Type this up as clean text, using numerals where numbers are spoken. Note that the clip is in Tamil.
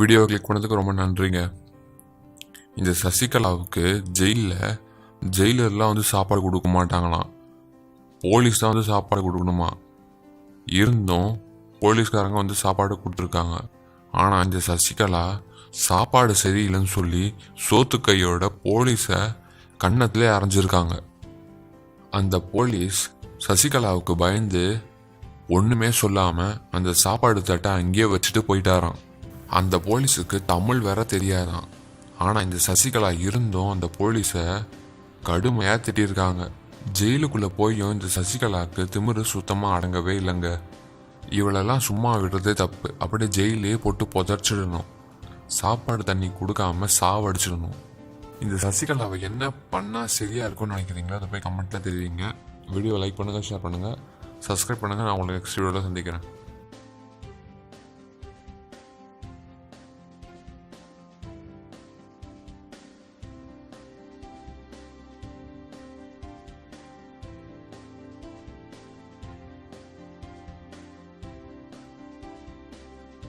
வீடியோ கிளிக் பண்ணதுக்கு ரொம்ப நன்றிங்க. இந்த சசிகலாவுக்கு ஜெயிலர்லாம் வந்து சாப்பாடு கொடுக்க மாட்டாங்களாம். போலீஸ் தான் வந்து சாப்பாடு கொடுக்கணுமா. இருந்தும் போலீஸ்காரங்க வந்து சாப்பாடு கொடுத்துருக்காங்க. ஆனால் இந்த சசிகலா சாப்பாடு சரியில்லைன்னு சொல்லி சோத்து கையோட போலீஸை கன்னத்திலே அரைஞ்சிருக்காங்க. அந்த போலீஸ் சசிகலாவுக்கு பயந்து ஒன்றுமே சொல்லாமல் அந்த சாப்பாடு தட்டை அங்கேயே வச்சுட்டு போயிட்டாராம். அந்த போலீஸுக்கு தமிழ் வேற தெரியாதான். ஆனால் இந்த சசிகலா இருந்தும் அந்த போலீஸை கடுமையாக திட்டிருக்காங்க. ஜெயிலுக்குள்ளே போயும் இந்த சசிகலாவுக்கு திமிரு சுத்தமாக அடங்கவே இல்லைங்க. இவளெல்லாம் சும்மா விடுறதே தப்பு. அப்படியே ஜெயிலே போட்டு புதைச்சிடணும். சாப்பாடு தண்ணி கொடுக்காம சாவடிச்சிடணும். இந்த சசிகலாவை என்ன பண்ணால் சரியாக இருக்கும்னு நினைக்கிறீங்களோ அதை போய் கமெண்ட்டில் தெரிவிங்க. வீடியோ லைக் பண்ணுங்கள், ஷேர் பண்ணுங்கள், சப்ஸ்கிரைப் பண்ணுங்கள். நான் உங்களுக்கு நெக்ஸ்ட் வீடியோவில் சந்திக்கிறேன்.